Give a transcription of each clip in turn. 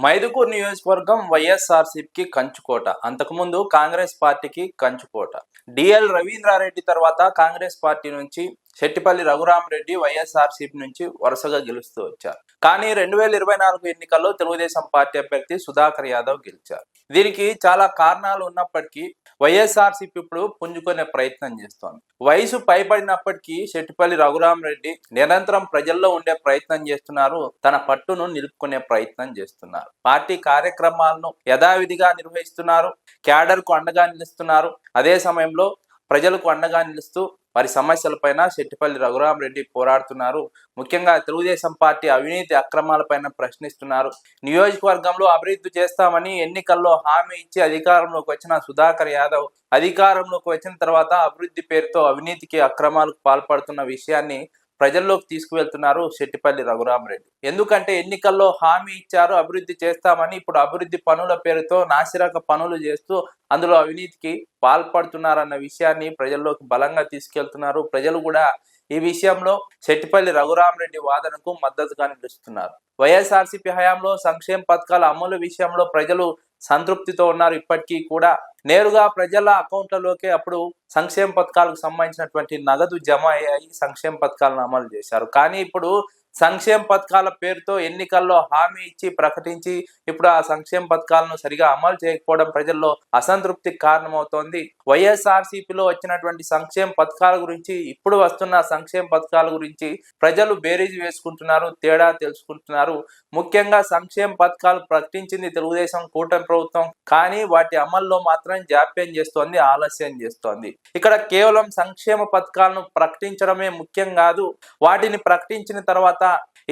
మైదుకూరు నియోజకవర్గం వైఎస్ఆర్సీపీకి కంచుకోట. అంతకుముందు కాంగ్రెస్ పార్టీకి కంచుకోట. డిఎల్ రవీంద్రారెడ్డి తర్వాత కాంగ్రెస్ పార్టీ నుంచి శెట్టిపల్లి రఘురామరెడ్డి వైఎస్ఆర్సీపీ నుంచి వరుసగా గెలుస్తూ వచ్చారు. కానీ 2024 ఎన్నికల్లో తెలుగుదేశం పార్టీ అభ్యర్థి సుధాకర్ యాదవ్ గెలిచారు. దీనికి చాలా కారణాలు ఉన్నప్పటికీ వైఎస్ఆర్సీపీ ఇప్పుడు పుంజుకునే ప్రయత్నం చేస్తోంది. వయసు పైబడినప్పటికీ శెట్టిపల్లి రఘురామరెడ్డి నిరంతరం ప్రజల్లో ఉండే ప్రయత్నం చేస్తున్నారు. తన పట్టును నిలుపుకునే ప్రయత్నం చేస్తున్నారు. పార్టీ కార్యక్రమాలను యథావిధిగా నిర్వహిస్తున్నారు. క్యాడర్ కు అండగా నిలుస్తున్నారు. అదే సమయంలో ప్రజలకు అండగా నిలుస్తూ వారి సమస్యలపైన శెట్టిపల్లి రఘురామరెడ్డి పోరాడుతున్నారు. ముఖ్యంగా తెలుగుదేశం పార్టీ అవినీతి అక్రమాలపైన ప్రశ్నిస్తున్నారు. నియోజకవర్గంలో అభివృద్ధి చేస్తామని ఎన్నికల్లో హామీ ఇచ్చి అధికారంలోకి వచ్చిన సుధాకర్ యాదవ్ అధికారంలోకి వచ్చిన తర్వాత అభివృద్ధి పేరుతో అవినీతికి అక్రమాలకు పాల్పడుతున్న విషయాన్ని ప్రజల్లోకి తీసుకువెళ్తున్నారు శెట్టిపల్లి రఘురామరెడ్డి. ఎందుకంటే ఎన్నికల్లో హామీ ఇచ్చారు అభివృద్ధి చేస్తామని, ఇప్పుడు అభివృద్ధి పనుల పేరుతో నాసిరక పనులు చేస్తూ అందులో అవినీతికి పాల్పడుతున్నారన్న విషయాన్ని ప్రజల్లోకి బలంగా తీసుకెళ్తున్నారు. ప్రజలు కూడా ఈ విషయంలో శెట్టిపల్లి రఘురామరెడ్డి వాదనకు మద్దతుగా నిలుస్తున్నారు. వైఎస్ఆర్సీపీ హయాంలో సంక్షేమ పథకాల అమలు విషయంలో ప్రజలు సంతృప్తితో ఉన్నారు. ఇప్పటికీ కూడా నేరుగా ప్రజల అకౌంట్లలోకి అప్పుడు సంక్షేమ పథకాలకు సంబంధించినటువంటి నగదు జమ అయ్యాయి. సంక్షేమ పథకాలను అమలు చేశారు. కానీ ఇప్పుడు సంక్షేమ పథకాల పేరుతో ఎన్నికల్లో హామీ ఇచ్చి ప్రకటించి ఇప్పుడు ఆ సంక్షేమ పథకాలను సరిగా అమలు చేయకపోవడం ప్రజల్లో అసంతృప్తికి కారణమవుతోంది. వైఎస్ఆర్సీపీలో వచ్చినటువంటి సంక్షేమ పథకాల గురించి, ఇప్పుడు వస్తున్న సంక్షేమ పథకాల గురించి ప్రజలు బేరీజు వేసుకుంటున్నారు, తేడా తెలుసుకుంటున్నారు. ముఖ్యంగా సంక్షేమ పథకాలు ప్రకటించింది తెలుగుదేశం కూటమి ప్రభుత్వం, కానీ వాటి అమల్లో మాత్రం జాప్యం చేస్తోంది, ఆలస్యం చేస్తోంది. ఇక్కడ కేవలం సంక్షేమ పథకాలను ప్రకటించడమే ముఖ్యం కాదు, వాటిని ప్రకటించిన తర్వాత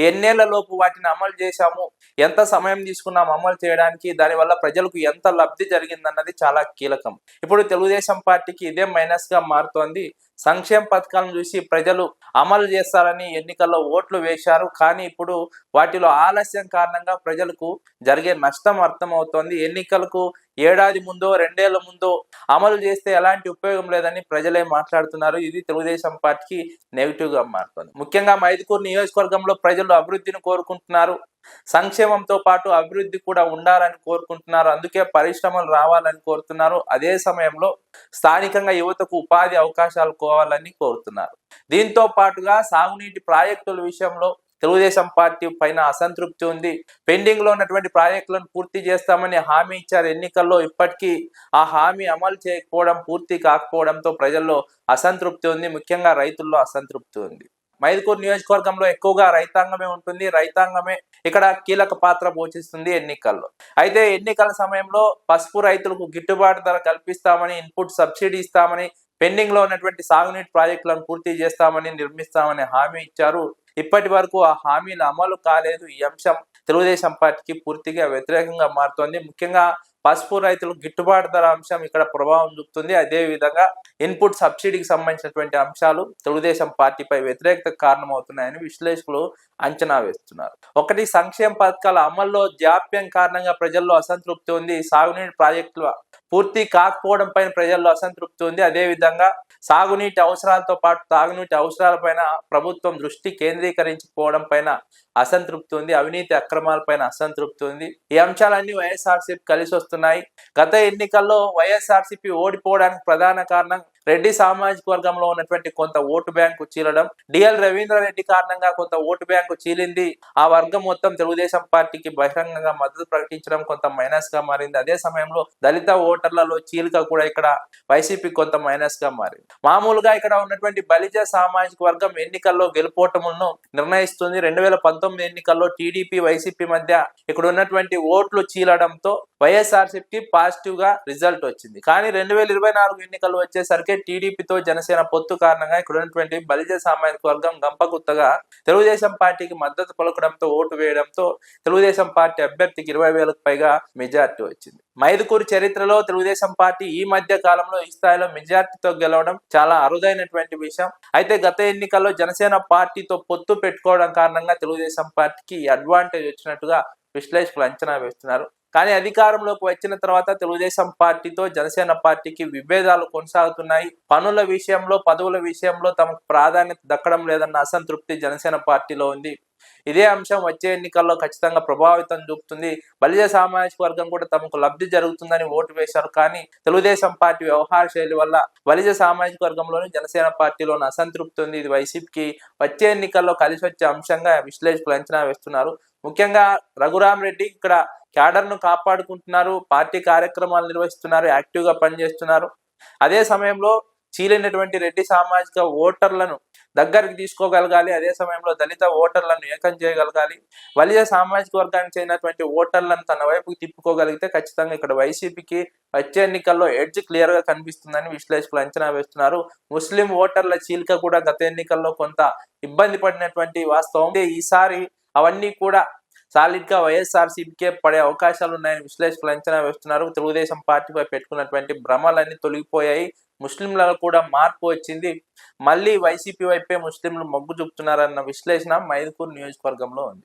ఎన్నేళ్లలోపు వాటిని అమలు చేశాము, ఎంత సమయం తీసుకున్నాం అమలు చేయడానికి, దానివల్ల ప్రజలకు ఎంత లబ్ధి జరిగిందన్నది చాలా కీలకం. ఇప్పుడు తెలుగుదేశం పార్టీకి ఇదే మైనస్ గా మారుతోంది. సంక్షేమ పథకాలను చూసి ప్రజలు అమలు చేస్తారని ఎన్నికల్లో ఓట్లు వేశారు. కానీ ఇప్పుడు వాటిలో ఆలస్యం కారణంగా ప్రజలకు జరిగే నష్టం అర్థమవుతోంది. ఎన్నికలకు ఏడాది ముందో 2 ఏళ్ల ముందో అమలు చేస్తే ఎలాంటి ఉపయోగం లేదని ప్రజలే మాట్లాడుతున్నారు. ఇది తెలుగుదేశం పార్టీకి నెగిటివ్ గా మారుతుంది. ముఖ్యంగా మైదుకూరు నియోజకవర్గంలో ప్రజలు అభివృద్ధిని కోరుకుంటున్నారు. సంక్షేమంతో పాటు అభివృద్ధి కూడా ఉండాలని కోరుకుంటున్నారు. అందుకే పరిశ్రమలు రావాలని కోరుతున్నారు. అదే సమయంలో స్థానికంగా యువతకు ఉపాధి అవకాశాలు కోవాలని కోరుతున్నారు. దీంతో పాటుగా సాగునీటి ప్రాజెక్టుల విషయంలో తెలుగుదేశం పార్టీ పైన అసంతృప్తి ఉంది. పెండింగ్ లో ఉన్నటువంటి ప్రాజెక్టులను పూర్తి చేస్తామని హామీ ఇచ్చారు ఎన్నికల్లో. ఇప్పటికీ ఆ హామీ అమలు చేయకపోవడం, పూర్తి కాకపోవడంతో ప్రజల్లో అసంతృప్తి ఉంది. ముఖ్యంగా రైతుల్లో అసంతృప్తి ఉంది. మైదుకూరు నియోజకవర్గంలో ఎక్కువగా రైతాంగమే ఉంటుంది. రైతాంగమే ఇక్కడ కీలక పాత్ర పోషిస్తుంది ఎన్నికల్లో. అయితే ఎన్నికల సమయంలో పసుపు రైతులకు గిట్టుబాటు ధర కల్పిస్తామని, ఇన్పుట్ సబ్సిడీ ఇస్తామని, పెండింగ్ లో ఉన్నటువంటి సాగునీటి ప్రాజెక్టులను పూర్తి చేస్తామని, నిర్మిస్తామని హామీ ఇచ్చారు. ఇప్పటి వరకు ఆ హామీలు అమలు కాలేదు. ఈ అంశం తెలుగుదేశం పార్టీకి పూర్తిగా వ్యతిరేకంగా మారుతోంది. ముఖ్యంగా పసుపు రైతులకు గిట్టుబాటు ధర అంశం ఇక్కడ ప్రభావం చూపుతుంది. అదే విధంగా ఇన్పుట్ సబ్సిడీకి సంబంధించినటువంటి అంశాలు తెలుగుదేశం పార్టీపై వ్యతిరేకత కారణమవుతున్నాయని విశ్లేషకులు అంచనా వేస్తున్నారు. ఒకటి, సంక్షేమ పథకాల అమల్లో జాప్యం కారణంగా ప్రజల్లో అసంతృప్తి ఉంది. సాగునీటి ప్రాజెక్టులు పూర్తి కాకపోవడం పైన ప్రజల్లో అసంతృప్తి ఉంది. అదే విధంగా సాగునీటి అవసరాలతో పాటు తాగునీటి అవసరాలపైన ప్రభుత్వం దృష్టి కేంద్రీకరించకపోవడం పైన అసంతృప్తి ఉంది. అవినీతి అక్రమాలపైన అసంతృప్తి ఉంది. ఈ అంశాలన్నీ వైఎస్ఆర్సీపీ కలిసి వస్తున్నాయి. గత ఎన్నికల్లో వైఎస్ఆర్సీపీ ఓడిపోవడానికి ప్రధాన కారణం రెడ్డి సామాజిక వర్గంలో ఉన్నటువంటి కొంత ఓటు బ్యాంకు చీలడం. డిఎల్ రవీంద్రారెడ్డి కారణంగా కొంత ఓటు బ్యాంకు చీలింది. ఆ వర్గం మొత్తం తెలుగుదేశం పార్టీకి బహిరంగంగా మద్దతు ప్రకటించడం కొంత మైనస్ గా మారింది. అదే సమయంలో దళిత ఓటర్లలో చీలిక కూడా ఇక్కడ వైసీపీ కొంత మైనస్ గా మారింది. మామూలుగా ఇక్కడ ఉన్నటువంటి బలిజ సామాజిక వర్గం ఎన్నికల్లో గెలుపోటములను నిర్ణయిస్తుంది. 2019 ఎన్నికల్లో టీడీపీ వైసీపీ మధ్య ఇక్కడ ఉన్నటువంటి ఓట్లు చీలడంతో వైఎస్ఆర్సీపీకి పాజిటివ్ గా రిజల్ట్ వచ్చింది. కానీ 2024 ఎన్నికలు వచ్చేసరికి టీడీపీతో జనసేన పొత్తు కారణంగా ఇక్కడ ఉన్నటువంటి బలిజ సామాజిక వర్గం గంపగుత్తగా తెలుగుదేశం పార్టీకి మద్దతు పలకడంతో, ఓటు వేయడంతో తెలుగుదేశం పార్టీ అభ్యర్థికి 20,000కు పైగా మెజార్టీ వచ్చింది. మైదుకూరు చరిత్రలో తెలుగుదేశం పార్టీ ఈ మధ్య కాలంలో ఈ స్థాయిలో మెజార్టీతో గెలవడం చాలా అరుదైనటువంటి విషయం. అయితే గత ఎన్నికల్లో జనసేన పార్టీతో పొత్తు పెట్టుకోవడం కారణంగా తెలుగుదేశం పార్టీకి అడ్వాంటేజ్ వచ్చినట్టుగా విశ్లేషకులు అంచనా వేస్తున్నారు. కానీ అధికారంలోకి వచ్చిన తర్వాత తెలుగుదేశం పార్టీతో జనసేన పార్టీకి విభేదాలు కొనసాగుతున్నాయి. పనుల విషయంలో, పదవుల విషయంలో తమకు ప్రాధాన్యత దక్కడం లేదన్న అసంతృప్తి జనసేన పార్టీలో ఉంది. ఇదే అంశం వచ్చే ఎన్నికల్లో ఖచ్చితంగా ప్రభావితం చూపుతుంది. బలిజ సామాజిక వర్గం కూడా తమకు లబ్ధి జరుగుతుందని ఓటు వేశారు. కానీ తెలుగుదేశం పార్టీ వ్యవహార శైలి వల్ల బలిజ సామాజిక వర్గంలోని జనసేన పార్టీలోని అసంతృప్తి ఉంది. ఇది వైసీపీకి వచ్చే ఎన్నికల్లో కలిసి వచ్చే అంశంగా విశ్లేషకులు అంచనా వేస్తున్నారు. ముఖ్యంగా రఘురామ్ రెడ్డి ఇక్కడ క్యాడర్ ను కాపాడుకుంటున్నారు, పార్టీ కార్యక్రమాలు నిర్వహిస్తున్నారు, యాక్టివ్ గా పనిచేస్తున్నారు. అదే సమయంలో చీలినటువంటి రెడ్డి సామాజిక ఓటర్లను దగ్గరికి తీసుకోగలగాలి. అదే సమయంలో దళిత ఓటర్లను ఏకం చేయగలగాలి. బలిజ సామాజిక వర్గానికి చెందినటువంటి ఓటర్లను తన వైపుకి తిప్పుకోగలిగితే ఖచ్చితంగా ఇక్కడ వైసీపీకి వచ్చే ఎన్నికల్లో ఎడ్జ్ క్లియర్ గా కనిపిస్తుందని విశ్లేషకులు అంచనా వేస్తున్నారు. ముస్లిం ఓటర్ల చీలిక కూడా గత ఎన్నికల్లో కొంత ఇబ్బంది పడినటువంటి వాస్తవం. ఈసారి అవన్నీ కూడా సాలిడ్ గా వైఎస్ఆర్సీపీకే పడే అవకాశాలు ఉన్నాయని విశ్లేషకులు అంచనా వేస్తున్నారు. తెలుగుదేశం పార్టీపై పెట్టుకున్నటువంటి భ్రమలన్నీ తొలగిపోయాయి. ముస్లింలలో కూడా మార్పు వచ్చింది. మళ్ళీ వైసీపీ వైపే ముస్లింలు మొగ్గు చూపుతున్నారన్న విశ్లేషణ మైదుకూరు నియోజకవర్గంలో ఉంది.